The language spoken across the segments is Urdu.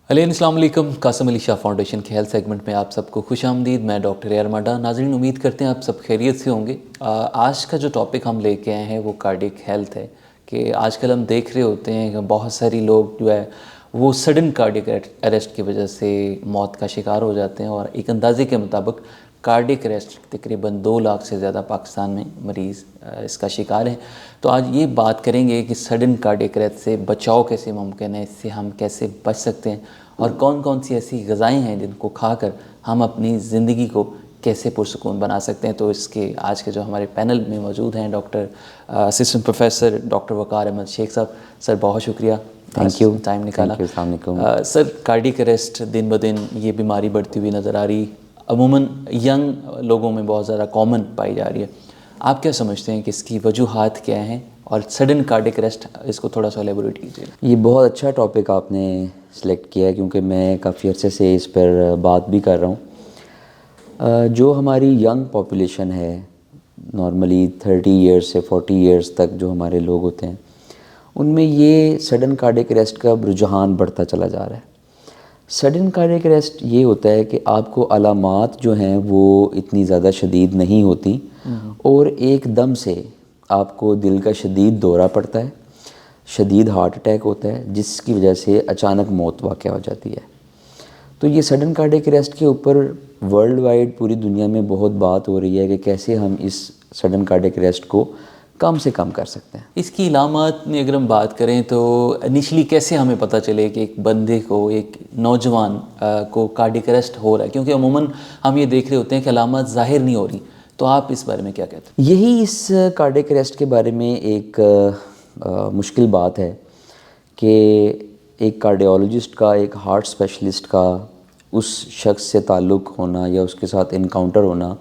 السلام علیکم. قاسم علی شاہ فاؤنڈیشن کے ہیلتھ سیگمنٹ میں آپ سب کو خوش آمدید. میں ڈاکٹر اے آر ماڈا. ناظرین, امید کرتے ہیں آپ سب خیریت سے ہوں گے. آج کا جو ٹاپک ہم لے کے آئے ہیں وہ کارڈک ہیلتھ ہے کہ آج کل ہم دیکھ رہے ہوتے ہیں کہ بہت ساری لوگ جو ہے وہ سڈن کارڈک اریسٹ کی وجہ سے موت کا شکار ہو جاتے ہیں, اور ایک اندازے کے مطابق کارڈک اریسٹ تقریباً 2 لاکھ سے زیادہ پاکستان میں مریض اس کا شکار ہیں. تو آج یہ بات کریں گے کہ سڈن کارڈک اریسٹ سے بچاؤ کیسے ممکن ہے, اس سے ہم کیسے بچ سکتے ہیں, اور کون کون سی ایسی غذائیں ہیں جن کو کھا کر ہم اپنی زندگی کو کیسے پرسکون بنا سکتے ہیں. تو اس کے آج کے جو ہمارے پینل میں موجود ہیں ڈاکٹر اسسٹنٹ پروفیسر ڈاکٹر وقار احمد شیخ صاحب. سر بہت شکریہ, تھینک یو ٹائم نکالا. السلام علیکم. سر, کارڈک اریسٹ دن بدن یہ بیماری بڑھتی ہوئی نظر آ رہی, عموماً ینگ لوگوں میں بہت زیادہ کامن پائی جا رہی ہے. آپ کیا سمجھتے ہیں کہ اس کی وجوہات کیا ہیں, اور سڈن کارڈک اریسٹ اس کو تھوڑا سا ایلیبوریٹ کیجیے. یہ بہت اچھا ٹاپک آپ نے سلیکٹ کیا ہے کیونکہ میں کافی عرصے سے اس پر بات بھی کر رہا ہوں. جو ہماری ینگ پاپولیشن ہے, نارملی 30 ایئرس سے 40 ایئرس تک جو ہمارے لوگ ہوتے ہیں, ان میں یہ سڈن کارڈک اریسٹ کا رجحان بڑھتا چلا جا رہا ہے. سڈن کارڈک اریسٹ یہ ہوتا ہے کہ آپ کو علامات جو ہیں وہ اتنی زیادہ شدید نہیں ہوتی, اور ایک دم سے آپ کو دل کا شدید دورہ پڑتا ہے, شدید ہارٹ اٹیک ہوتا ہے, جس کی وجہ سے اچانک موت واقع ہو جاتی ہے. تو یہ سڈن کارڈک اریسٹ کے اوپر ورلڈ وائڈ پوری دنیا میں بہت بات ہو رہی ہے کہ کیسے ہم اس سڈن کارڈک اریسٹ کو کم سے کم کر سکتے ہیں. اس کی علامات میں اگر ہم بات کریں تو انیشلی کیسے ہمیں پتہ چلے کہ ایک بندے کو, ایک نوجوان کو کارڈک اریسٹ ہو رہا ہے, کیونکہ عموماً ہم یہ دیکھ رہے ہوتے ہیں کہ علامات ظاہر نہیں ہو رہی. تو آپ اس بارے میں کیا کہتے ہیں؟ یہی اس کارڈک اریسٹ کے بارے میں ایک مشکل بات ہے کہ ایک کارڈیولوجسٹ کا, ایک ہارٹ اسپیشلسٹ کا اس شخص سے تعلق ہونا یا اس کے ساتھ انکاؤنٹر ہونا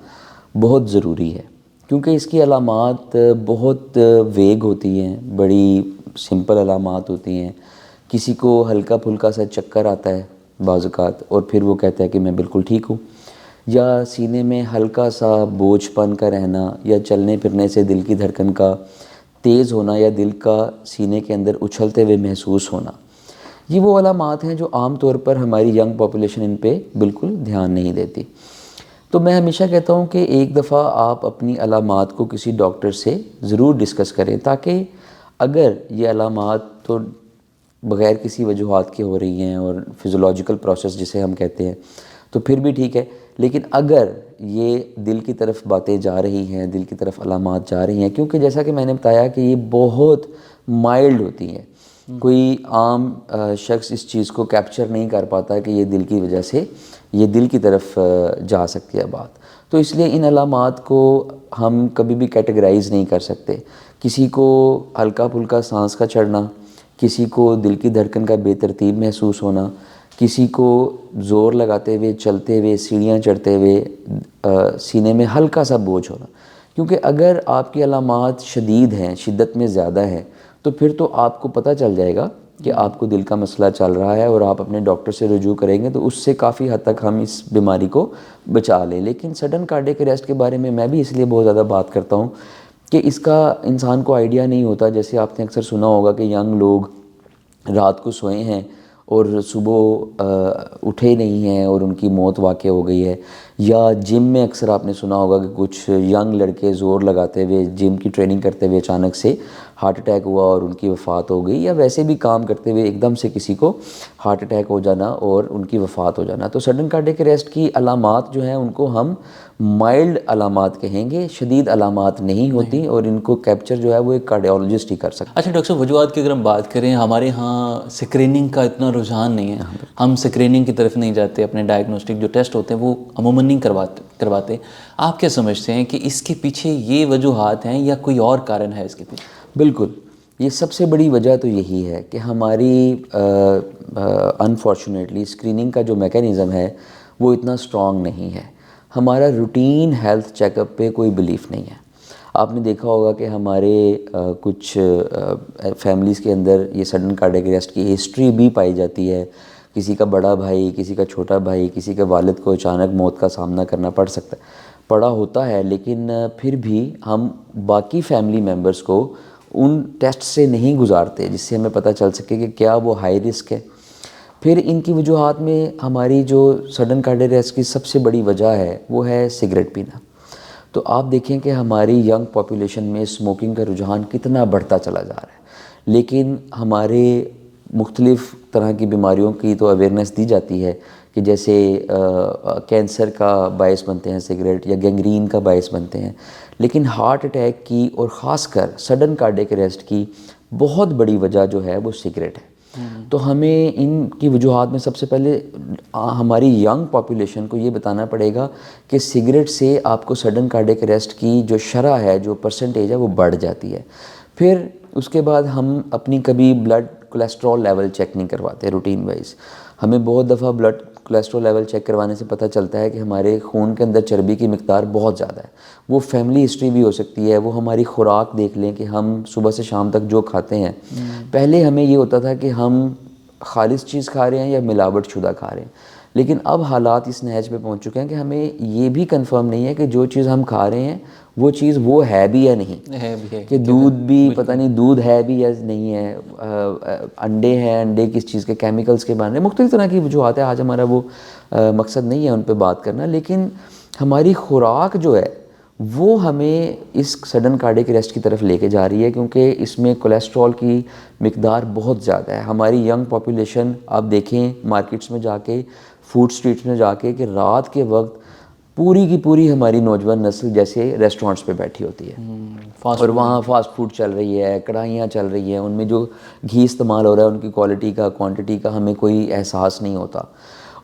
بہت ضروری ہے, کیونکہ اس کی علامات بہت ویگ ہوتی ہیں, بڑی سمپل علامات ہوتی ہیں. کسی کو ہلکا پھلکا سا چکر آتا ہے بعض اوقات, اور پھر وہ کہتا ہے کہ میں بالکل ٹھیک ہوں, یا سینے میں ہلکا سا بوجھ پن کا رہنا, یا چلنے پھرنے سے دل کی دھڑکن کا تیز ہونا, یا دل کا سینے کے اندر اچھلتے ہوئے محسوس ہونا. یہ وہ علامات ہیں جو عام طور پر ہماری ینگ پاپولیشن ان پہ بالکل دھیان نہیں دیتی. تو میں ہمیشہ کہتا ہوں کہ ایک دفعہ آپ اپنی علامات کو کسی ڈاکٹر سے ضرور ڈسکس کریں, تاکہ اگر یہ علامات تو بغیر کسی وجوہات کے ہو رہی ہیں اور فزیولوجیکل پروسیس جسے ہم کہتے ہیں, تو پھر بھی ٹھیک ہے. لیکن اگر یہ دل کی طرف باتیں جا رہی ہیں, دل کی طرف علامات جا رہی ہیں, کیونکہ جیسا کہ میں نے بتایا کہ یہ بہت مائلڈ ہوتی ہیں, کوئی عام شخص اس چیز کو کیپچر نہیں کر پاتا کہ یہ دل کی وجہ سے یہ دل کی طرف جا سکتی ہے بات. تو اس لیے ان علامات کو ہم کبھی بھی کیٹیگرائز نہیں کر سکتے. کسی کو ہلکا پھلکا سانس کا چڑھنا, کسی کو دل کی دھڑکن کا بے ترتیب محسوس ہونا, کسی کو زور لگاتے ہوئے چلتے ہوئے سیڑھیاں چڑھتے ہوئے سینے میں ہلکا سا بوجھ ہونا. کیونکہ اگر آپ کی علامات شدید ہیں, شدت میں زیادہ ہیں, تو پھر تو آپ کو پتہ چل جائے گا کہ آپ کو دل کا مسئلہ چل رہا ہے, اور آپ اپنے ڈاکٹر سے رجوع کریں گے تو اس سے کافی حد تک ہم اس بیماری کو بچا لیں. لیکن سڈن کارڈک اریسٹ کے بارے میں بھی اس لیے بہت زیادہ بات کرتا ہوں کہ اس کا انسان کو آئیڈیا نہیں ہوتا. جیسے آپ نے اکثر سنا ہوگا کہ ینگ لوگ رات کو سوئے ہیں اور صبح اٹھے نہیں ہیں اور ان کی موت واقع ہو گئی ہے. یا جم میں اکثر آپ نے سنا ہوگا کہ کچھ ینگ لڑکے زور لگاتے ہوئے جم کی ٹریننگ کرتے ہوئے اچانک سے ہارٹ اٹیک ہوا اور ان کی وفات ہو گئی, یا ویسے بھی کام کرتے ہوئے ایک دم سے کسی کو ہارٹ اٹیک ہو جانا اور ان کی وفات ہو جانا. تو سڈن کارڈک اریسٹ کی علامات جو ہیں ان کو ہم مائلڈ علامات کہیں گے, شدید علامات نہیں ہوتی, اور ان کو کیپچر جو ہے وہ ایک کارڈیولوجسٹ ہی کر سکتا ہے. اچھا ڈاکٹر صاحب, وجوہات کی اگر ہم بات کریں, ہمارے ہاں سکریننگ کا اتنا رجحان نہیں ہے, ہم سکریننگ کی طرف نہیں جاتے, اپنے ڈائگنوسٹک جو ٹیسٹ ہوتے ہیں وہ عموماً نہیں کرواتے. آپ کیا سمجھتے ہیں کہ اس کے پیچھے یہ وجوہات ہیں یا کوئی اور کارن ہے اس کے پیچھے؟ بالکل, یہ سب سے بڑی وجہ تو یہی ہے کہ ہماری انفارچونیٹلی اسکریننگ کا جو میکینزم ہے وہ اتنا اسٹرانگ نہیں ہے. ہمارا روٹین ہیلتھ چیک اپ پہ کوئی بلیف نہیں ہے. آپ نے دیکھا ہوگا کہ ہمارے کچھ فیملیز کے اندر یہ سڈن کارڈک اریسٹ کی ہسٹری بھی پائی جاتی ہے. کسی کا بڑا بھائی, کسی کا چھوٹا بھائی, کسی کے والد کو اچانک موت کا سامنا کرنا پڑا ہوتا ہے, لیکن پھر بھی ہم باقی فیملی ممبرس کو ان ٹیسٹ سے نہیں گزارتے جس سے ہمیں پتہ چل سکے کہ کیا وہ ہائی رسک ہے. پھر ان کی وجوہات میں ہماری جو سڈن کارڈیک اریسٹ کی سب سے بڑی وجہ ہے وہ ہے سگریٹ پینا. تو آپ دیکھیں کہ ہماری ینگ پاپولیشن میں اسموکنگ کا رجحان کتنا بڑھتا چلا جا رہا ہے، لیکن ہمارے مختلف طرح کی بیماریوں کی تو اویئرنیس دی جاتی ہے کہ جیسے کینسر کا باعث بنتے ہیں سگریٹ یا گینگرین کا باعث بنتے ہیں، لیکن ہارٹ اٹیک کی اور خاص کر سڈن کارڈیک اریسٹ کی بہت بڑی وجہ جو ہے وہ سگریٹ ہے. تو ہمیں ان کی وجوہات میں سب سے پہلے ہماری ینگ پاپولیشن کو یہ بتانا پڑے گا کہ سگریٹ سے آپ کو سڈن کارڈیک اریسٹ کی جو شرح ہے، جو پرسنٹیج ہے، وہ بڑھ جاتی ہے. پھر اس کے بعد ہم اپنی کبھی بلڈ کولیسٹرول لیول چیک نہیں کرواتے روٹین وائز. ہمیں بہت دفعہ بلڈ کولیسٹرول لیول چیک کروانے سے پتہ چلتا ہے کہ ہمارے خون کے اندر چربی کی مقدار بہت زیادہ ہے. وہ فیملی ہسٹری بھی ہو سکتی ہے، وہ ہماری خوراک دیکھ لیں کہ ہم صبح سے شام تک جو کھاتے ہیں. پہلے ہمیں یہ ہوتا تھا کہ ہم خالص چیز کھا رہے ہیں یا ملاوٹ شدہ کھا رہے ہیں، لیکن اب حالات اس نہج پہ پہنچ چکے ہیں کہ ہمیں یہ بھی کنفرم نہیں ہے کہ جو چیز ہم کھا رہے ہیں وہ چیز وہ ہے بھی یا نہیں ہے بھی ہے کہ دودھ بھی پتہ نہیں دودھ ہے بھی یا نہیں ہے، انڈے ہیں، انڈے کس چیز کے کیمیکلز کے بارے میں مختلف طرح کی وجوہات ہیں. آج ہمارا وہ مقصد نہیں ہے ان پہ بات کرنا، لیکن ہماری خوراک جو ہے وہ ہمیں اس سڈن کارڈیک اریسٹ کی طرف لے کے جا رہی ہے، کیونکہ اس میں کولیسٹرول کی مقدار بہت زیادہ ہے. ہماری ینگ پاپولیشن آپ دیکھیں مارکیٹس میں جا کے، فوڈ اسٹریٹس میں جا کے، کہ رات کے وقت پوری کی پوری ہماری نوجوان نسل جیسے ریسٹورانٹس پہ بیٹھی ہوتی ہے اور وہاں فاسٹ فوڈ چل رہی ہے، کڑھائیاں چل رہی ہیں، ان میں جو گھی استعمال ہو رہا ہے ان کی کوالٹی کا، کوانٹٹی کا ہمیں کوئی احساس نہیں ہوتا.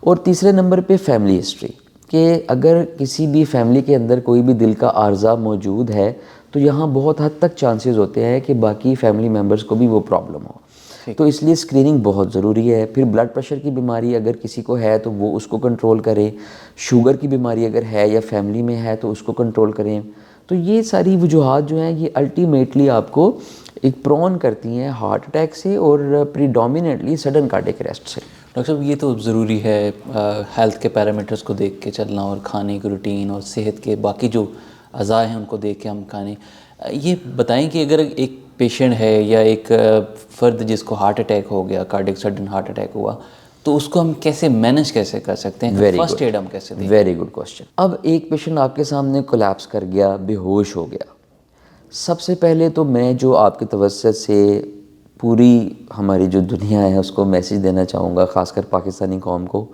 اور تیسرے نمبر پہ فیملی ہسٹری، کہ اگر کسی بھی فیملی کے اندر کوئی بھی دل کا عارضہ موجود ہے تو یہاں بہت حد تک چانسز ہوتے ہیں کہ باقی فیملی ممبرز کو بھی وہ پرابلم ہو. تو اس لیے اسکریننگ بہت ضروری ہے. پھر بلڈ پریشر کی بیماری اگر کسی کو ہے تو وہ اس کو کنٹرول کرے، شوگر کی بیماری اگر ہے یا فیملی میں ہے تو اس کو کنٹرول کریں. تو یہ ساری وجوہات جو ہیں یہ الٹیمیٹلی آپ کو ایک پرون کرتی ہیں ہارٹ اٹیک سے اور پریڈومیننٹلی سڈن کارڈیک اریسٹ سے. ڈاکٹر صاحب یہ تو ضروری ہے ہیلتھ کے پیرامیٹرز کو دیکھ کے چلنا اور کھانے کی روٹین اور صحت کے باقی جو اعضاء ہیں ان کو دیکھ کے ہم کھانے. یہ بتائیں کہ اگر ایک پیشنٹ ہے یا ایک فرد جس کو ہارٹ اٹیک ہو گیا، کارڈیک سڈن ہارٹ اٹیک ہوا، تو اس کو ہم کیسے مینیج کیسے کر سکتے ہیں؟ فرسٹ ایڈ ہم کیسے دیں؟ Very good question. اب ایک پیشنٹ آپ کے سامنے کولیپس کر گیا، بے ہوش ہو گیا، سب سے پہلے تو میں جو آپ کے توسط سے پوری ہماری جو دنیا ہے اس کو میسیج دینا چاہوں گا، خاص کر پاکستانی قوم کو،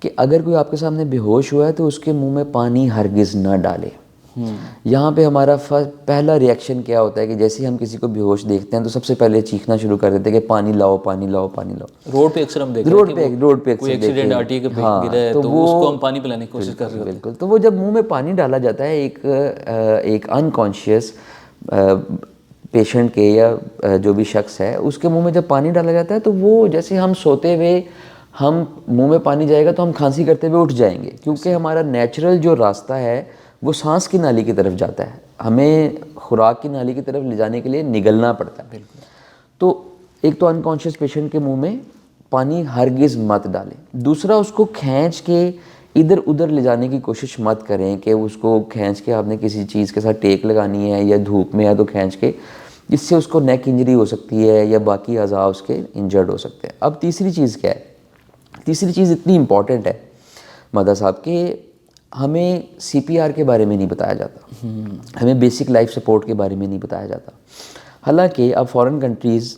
کہ اگر کوئی آپ کے سامنے بے ہوش ہوا ہے تو اس کے منہ میں پانی ہرگز نہ ڈالے. یہاں پہ ہمارا پہلا ریئیکشن کیا ہوتا ہے کہ جیسے ہی ہم کسی کو بے ہوش دیکھتے ہیں تو سب سے پہلے چیخنا شروع کر دیتے ہیں کہ پانی لاؤ، پانی لاؤ، پانی لاؤ. روڈ پہ اکثر ہم دیکھ رہے ہیں روڈ پہ کوئی ایکسیڈنٹ آرٹی کے پہ گرا ہے تو اس کو ہم پانی پلانے کی کوشش کر رہے ہوتے ہیں. بالکل. تو وہ جب منہ میں پانی ڈالا جاتا ہے ایک انکانشیس پیشنٹ کے یا جو بھی شخص ہے اس کے منہ میں جب پانی ڈالا جاتا ہے تو وہ جیسے ہم سوتے ہوئے ہم منہ میں پانی جائے گا تو ہم کھانسی کرتے ہوئے اٹھ جائیں گے، کیونکہ ہمارا نیچرل جو راستہ ہے وہ سانس کی نالی کی طرف جاتا ہے، ہمیں خوراک کی نالی کی طرف لے جانے کے لیے نگلنا پڑتا ہے. تو ایک تو انکانشیس پیشنٹ کے منہ میں پانی ہرگز مت ڈالیں. دوسرا، اس کو کھینچ کے ادھر ادھر لے جانے کی کوشش مت کریں کہ اس کو کھینچ کے آپ نے کسی چیز کے ساتھ ٹیک لگانی ہے یا دھوپ میں ہے تو کھینچ کے، اس سے اس کو نیک انجری ہو سکتی ہے یا باقی اعضاء اس کے انجرڈ ہو سکتے ہیں. اب تیسری چیز کیا ہے؟ تیسری چیز اتنی امپورٹنٹ ہے مدہ صاحب کہ ہمیں سی پی آر کے بارے میں نہیں بتایا جاتا، ہمیں بیسک لائف سپورٹ کے بارے میں نہیں بتایا جاتا. حالانکہ اب فارن کنٹریز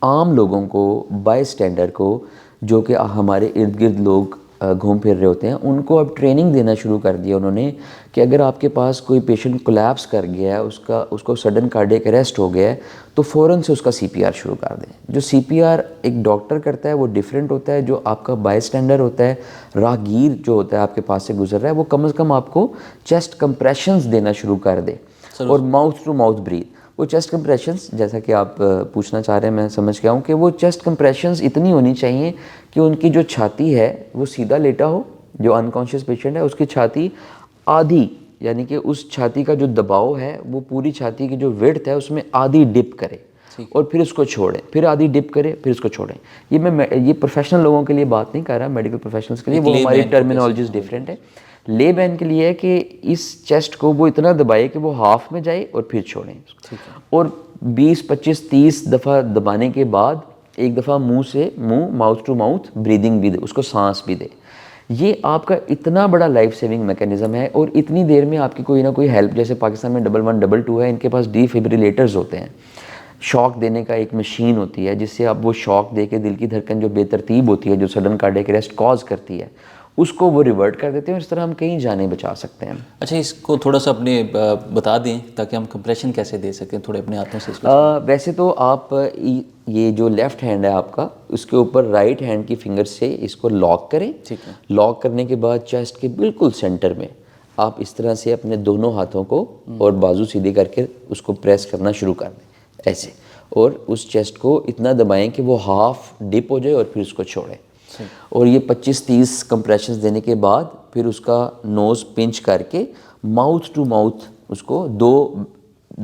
عام لوگوں کو، بائی اسٹینڈرڈ کو، جو کہ ہمارے ارد گرد لوگ گھوم پھر رہے ہوتے ہیں، ان کو اب ٹریننگ دینا شروع کر دیا انہوں نے کہ اگر آپ کے پاس کوئی پیشنٹ کولیپس کر گیا ہے، اس کو سڈن کارڈیک اریسٹ ہو گیا ہے تو فوراً سے اس کا سی پی آر شروع کر دیں. جو سی پی آر ایک ڈاکٹر کرتا ہے وہ ڈیفرنٹ ہوتا ہے، جو آپ کا بائی اسٹینڈر ہوتا ہے، راہگیر جو ہوتا ہے آپ کے پاس سے گزر رہا ہے، وہ کم از کم آپ کو چیسٹ کمپریشنز دینا شروع کر دے اور ماؤتھ ٹو ماؤتھ بریتھ. وہ چیسٹ کمپریشنز جیسا کہ آپ پوچھنا چاہ رہے ہیں میں سمجھ گیا ہوں کہ وہ چیسٹ کمپریشنز اتنی ہونی چاہیے کہ ان کی جو چھاتی ہے وہ سیدھا لیٹا ہو، جو انکانشیس پیشنٹ ہے اس کی چھاتی آدھی، یعنی کہ اس چھاتی کا جو دباؤ ہے وہ پوری چھاتی کی جو وڈتھ ہے اس میں آدھی ڈپ کرے اور پھر اس کو چھوڑیں، پھر آدھی ڈپ کرے پھر اس کو چھوڑیں. یہ پروفیشنل لوگوں کے لیے بات نہیں کر رہا، میڈیکل پروفیشنلز کے لیے، وہ ہماری ٹرمینالوجیز ڈفرینٹ ہے. لے بین کے لیے ہے کہ اس چیسٹ کو وہ اتنا دبائے کہ وہ ہاف میں جائے اور پھر چھوڑیں، اور 20 25 30 دفعہ دبانے کے بعد ایک دفعہ منہ سے منہ، ماؤتھ ٹو ماؤتھ بریدنگ بھی دے، اس کو سانس بھی دے. یہ آپ کا اتنا بڑا لائف سیونگ میکینزم ہے، اور اتنی دیر میں آپ کی کوئی نہ کوئی ہیلپ، جیسے پاکستان میں 1111 ہے، ان کے پاس ڈیفیبریلیٹرز ہوتے ہیں، شاک دینے کا ایک مشین ہوتی ہے جس سے آپ وہ شاک دے کے دل کی دھڑکن جو بے ترتیب ہوتی ہے، جو سڈن کارڈیک اریسٹ کاز کرتی ہے، اس کو وہ ریورٹ کر دیتے ہیں. اور اس طرح ہم کئی جانیں بچا سکتے ہیں. اچھا، اس کو تھوڑا سا اپنے بتا دیں تاکہ ہم کمپریشن کیسے دے سکیں تھوڑے اپنے ہاتھوں سے اس کو. ویسے تو آپ یہ جو لیفٹ ہینڈ ہے آپ کا، اس کے اوپر رائٹ ہینڈ کی فنگر سے اس کو لاک کریں. ٹھیک ہے. لاک کرنے کے بعد چیسٹ کے بالکل سینٹر میں آپ اس طرح سے اپنے دونوں ہاتھوں کو اور بازو سیدھی کر کے اس کو پریس کرنا شروع کر دیں ایسے، اور اس چیسٹ کو اتنا دبائیں کہ وہ ہاف ڈپ ہو جائے اور پھر اس کو چھوڑیں. اور یہ 25-30 کمپریشنز دینے کے بعد پھر اس کا نوز پنچ کر کے ماؤتھ ٹو ماؤتھ اس کو 2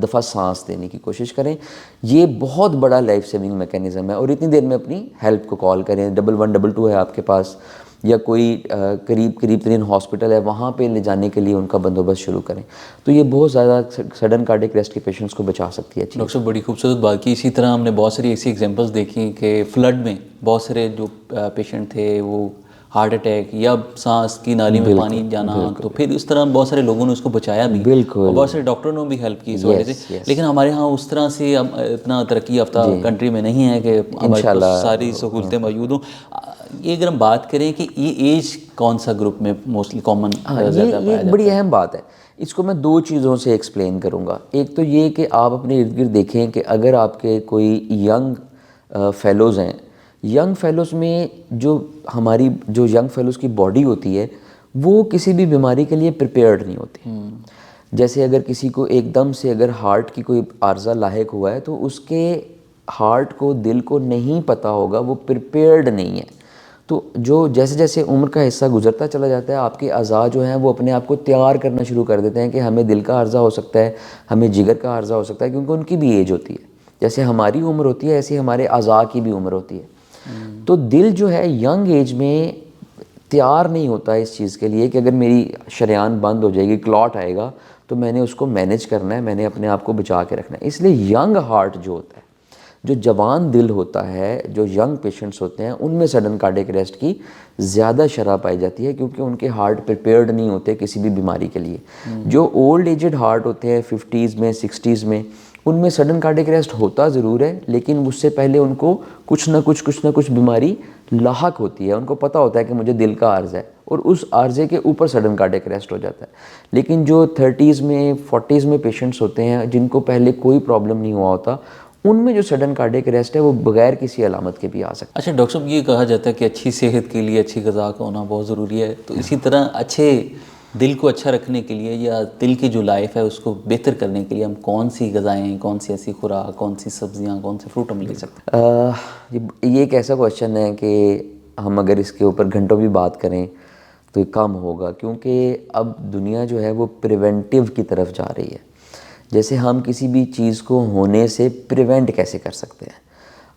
دفعہ سانس دینے کی کوشش کریں. یہ بہت بڑا لائف سیونگ میکینزم ہے. اور اتنی دیر میں اپنی ہیلپ کو کال کریں. 1122 ہے آپ کے پاس، یا کوئی قریب ترین ہاسپٹل ہے، وہاں پہ لے جانے کے لیے ان کا بندوبست شروع کریں. تو یہ بہت زیادہ سڈن کارڈیک اریسٹ کے پیشنٹس کو بچا سکتی ہے. ڈاکٹر صاحب بڑی خوبصورت بات کی. اسی طرح ہم نے بہت ساری ایسی ایگزامپلس دیکھی کہ فلڈ میں بہت سارے جو پیشنٹ تھے وہ ہارٹ اٹیک یا سانس کی نالی میں پانی جانا، تو پھر اس طرح بہت سارے لوگوں نے اس کو بچایا بھی، اور بہت سارے ڈاکٹروں نے بھی ہیلپ کی اس وجہ سے. لیکن ہمارے ہاں اس طرح سے اتنا ترقی یافتہ کنٹری میں نہیں ہے کہ ہمارے پاس ساری سہولتیں موجود ہوں. یہ اگر ہم بات کریں کہ یہ ایج کون سا گروپ میں موسٹلی کامن زیادہ یہ ایک بڑی اہم بات ہے. اس کو میں 2 چیزوں سے ایکسپلین کروں گا. ایک تو یہ کہ آپ اپنے ارد گرد دیکھیں کہ اگر آپ کے کوئی ینگ فیلوز ہیں، ینگ فیلوز میں جو ینگ فیلوز کی باڈی ہوتی ہے وہ کسی بھی بیماری کے لیے پریپیئرڈ نہیں ہوتی. جیسے اگر کسی کو ایک دم سے اگر ہارٹ کی کوئی عارضہ لاحق ہوا ہے تو اس کے ہارٹ کو، دل کو نہیں پتہ ہوگا، وہ پریپیئرڈ نہیں ہے. تو جو جیسے جیسے عمر کا حصہ گزرتا چلا جاتا ہے، آپ کے اعضاء جو ہیں وہ اپنے آپ کو تیار کرنا شروع کر دیتے ہیں کہ ہمیں دل کا عارضہ ہو سکتا ہے، ہمیں جگر کا عارضہ ہو سکتا ہے، کیونکہ ان کی بھی ایج ہوتی ہے. جیسے ہماری عمر ہوتی ہے ایسے ہمارے اعضاء کی بھی عمر ہوتی ہے. تو دل جو ہے ینگ ایج میں تیار نہیں ہوتا اس چیز کے لیے کہ اگر میری شریان بند ہو جائے گی، کلاٹ آئے گا، تو میں نے اس کو مینیج کرنا ہے، میں نے اپنے آپ کو بچا کے رکھنا ہے. اس لیے ینگ ہارٹ جو ہوتا ہے، جو جوان دل ہوتا ہے، جو ینگ پیشنٹس ہوتے ہیں، ان میں سڈن کارڈیک اریسٹ کی زیادہ شرح پائی جاتی ہے، کیونکہ ان کے ہارٹ پریپیئرڈ نہیں ہوتے کسی بھی بیماری کے لیے. جو اولڈ ایجڈ ہارٹ ہوتے ہیں 50s میں 60s میں، ان میں سڈن کارڈیک اریسٹ ہوتا ضرور ہے، لیکن اس سے پہلے ان کو کچھ نہ کچھ بیماری لاحق ہوتی ہے. ان کو پتہ ہوتا ہے کہ مجھے دل کا عارضہ ہے، اور اس عارضے کے اوپر سڈن کارڈیک اریسٹ ہو جاتا ہے. لیکن جو 30s میں 40s میں پیشنٹس ہوتے ہیں جن کو پہلے کوئی پرابلم نہیں ہوا ہوتا، ان میں جو سڈن کارڈیک اریسٹ ہے وہ بغیر کسی علامت کے بھی آ سکتا ہے. اچھا ڈاکٹر صاحب، یہ کہا جاتا ہے کہ اچھی صحت کے لیے اچھی غذا کا ہونا بہت ضروری ہے، تو اسی طرح اچھے دل کو اچھا رکھنے کے لیے یا دل کی جو لائف ہے اس کو بہتر کرنے کے لیے ہم کون سی غذائیں، کون سی ایسی خوراک، کون سی سبزیاں، کون سے فروٹ ہم لے سکتے ہیں؟ یہ ایک ایسا کویشچن ہے کہ ہم اگر اس کے اوپر گھنٹوں بھی بات کریں تو یہ کم ہوگا، کیونکہ اب دنیا جو ہے وہ پریونٹیو کی طرف جا رہی ہے. جیسے ہم کسی بھی چیز کو ہونے سے پریونٹ کیسے کر سکتے ہیں؟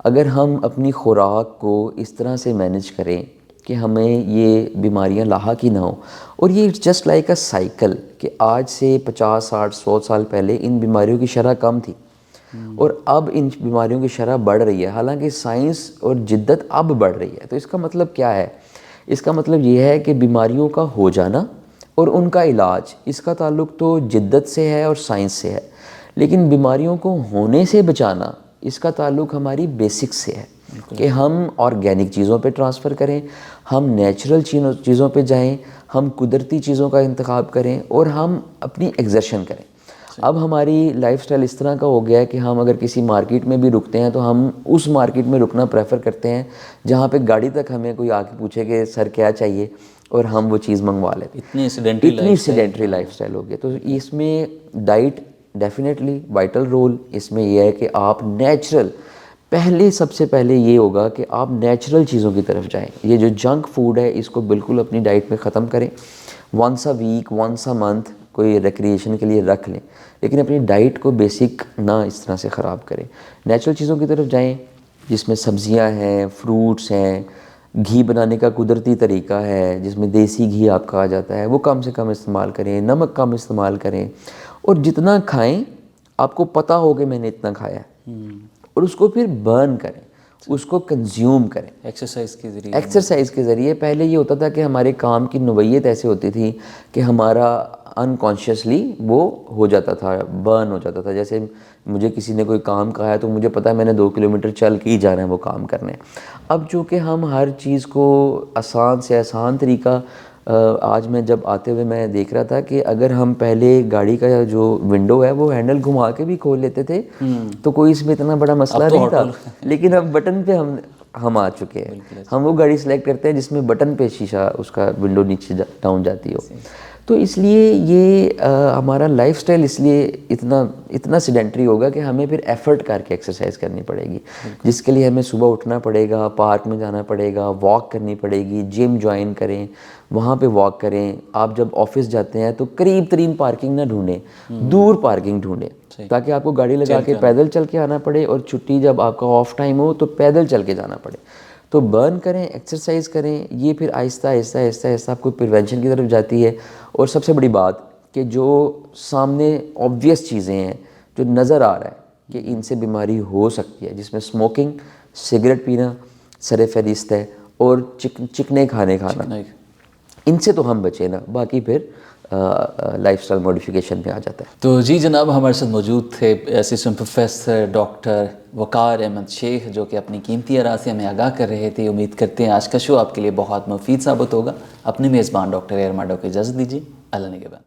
اگر ہم اپنی خوراک کو اس طرح سے مینیج کریں کہ ہمیں یہ بیماریاں لاحق ہی نہ ہوں. اور یہ جسٹ لائک اے سائیکل کہ آج سے 50 60 100 سال پہلے ان بیماریوں کی شرح کم تھی، اور اب ان بیماریوں کی شرح بڑھ رہی ہے. حالانکہ سائنس اور جدت اب بڑھ رہی ہے. تو اس کا مطلب کیا ہے؟ اس کا مطلب یہ ہے کہ بیماریوں کا ہو جانا اور ان کا علاج، اس کا تعلق تو جدت سے ہے اور سائنس سے ہے. لیکن بیماریوں کو ہونے سے بچانا، اس کا تعلق ہماری بیسکس سے ہے کہ ہم آرگینک چیزوں پہ ٹرانسفر کریں، ہم نیچرل چیزوں پہ جائیں، ہم قدرتی چیزوں کا انتخاب کریں، اور ہم اپنی ایگزرشن کریں. اب ہماری لائف سٹائل اس طرح کا ہو گیا ہے کہ ہم اگر کسی مارکیٹ میں بھی رکتے ہیں تو ہم اس مارکیٹ میں رکنا پریفر کرتے ہیں جہاں پہ گاڑی تک ہمیں کوئی آ کے پوچھے کہ سر کیا چاہیے، اور ہم وہ چیز منگوا لیتے. اتنی سیڈنٹری لائف سٹائل ہو گیا. تو اس میں ڈائٹ ڈیفینیٹلی وائٹل رول اس میں یہ ہے کہ آپ نیچرل، سب سے پہلے یہ ہوگا کہ آپ نیچرل چیزوں کی طرف جائیں. یہ جو جنک فوڈ ہے اس کو بالکل اپنی ڈائٹ میں ختم کریں. Once a week, once a month کوئی ریکریشن کے لیے رکھ لیں، لیکن اپنی ڈائٹ کو بیسک نہ اس طرح سے خراب کریں. نیچرل چیزوں کی طرف جائیں جس میں سبزیاں ہیں، فروٹس ہیں، گھی بنانے کا قدرتی طریقہ ہے جس میں دیسی گھی آپ کہا جاتا ہے، وہ کم سے کم استعمال کریں. نمک کم استعمال کریں، اور جتنا کھائیں آپ کو پتہ ہو کہ میں نے اتنا کھایا ہے، اور اس کو پھر برن کریں. اس کو کنزیوم کریں ایکسرسائز کے ذریعے. ایکسرسائز کے ذریعے. پہلے یہ ہوتا تھا کہ ہمارے کام کی نوعیت ایسے ہوتی تھی کہ ہمارا انکانشیسلی وہ ہو جاتا تھا, برن ہو جاتا تھا. جیسے مجھے کسی نے کوئی کام کہا ہے تو مجھے پتہ ہے میں نے 2 کلومیٹر چل کے ہی جانا ہے وہ کام کرنے. اب چونکہ ہم ہر چیز کو آسان سے آسان طریقہ, آج میں جب آتے ہوئے میں دیکھ رہا تھا کہ اگر ہم پہلے گاڑی کا جو ونڈو ہے وہ ہینڈل گھما کے بھی کھول لیتے تھے تو کوئی اس میں اتنا بڑا مسئلہ نہیں تھا. لیکن اب بٹن پہ ہم آ چکے ہیں. ہم وہ گاڑی سلیکٹ کرتے ہیں جس میں بٹن پہ شیشہ اس کا ونڈو نیچے ڈاؤن جاتی ہو. تو اس لیے یہ ہمارا لائف سٹائل اس لیے اتنا سیڈنٹری ہوگا کہ ہمیں پھر ایفرٹ کر کے ایکسرسائز کرنی پڑے گی, جس کے لیے ہمیں صبح اٹھنا پڑے گا, پارک میں جانا پڑے گا, واک کرنی پڑے گی, جم جوائن کریں, وہاں پہ واک کریں. آپ جب آفس جاتے ہیں تو قریب ترین پارکنگ نہ ڈھونڈیں, دور پارکنگ ڈھونڈیں تاکہ آپ کو گاڑی لگا کے پیدل چل کے آنا پڑے, اور چھٹی جب آپ کا آف ٹائم ہو تو پیدل چل کے جانا پڑے. تو برن کریں, ایکسرسائز کریں. یہ پھر آہستہ آہستہ آہستہ آہستہ آپ کو پریونشن کی طرف جاتی ہے. اور سب سے بڑی بات کہ جو سامنے آبویس چیزیں ہیں جو نظر آ رہا ہے کہ ان سے بیماری ہو سکتی ہے, جس میں اسموکنگ, سگریٹ پینا سر فہرست ہے, اور چکنے کھانا, ان سے تو ہم بچیں نا, باقی پھر لائف سٹائل موڈیفیکیشن پہ آ جاتا ہے. تو جی جناب, ہمارے ساتھ موجود تھے اسسٹنٹ پروفیسر ڈاکٹر وقار احمد شیخ, جو کہ اپنی قیمتی آراء سے ہمیں آگاہ کر رہے تھے. امید کرتے ہیں آج کا شو آپ کے لیے بہت مفید ثابت ہوگا. اپنے میزبان ڈاکٹر اے آر ماڈا کو اجازت دیجیے. اللہ نگہبان.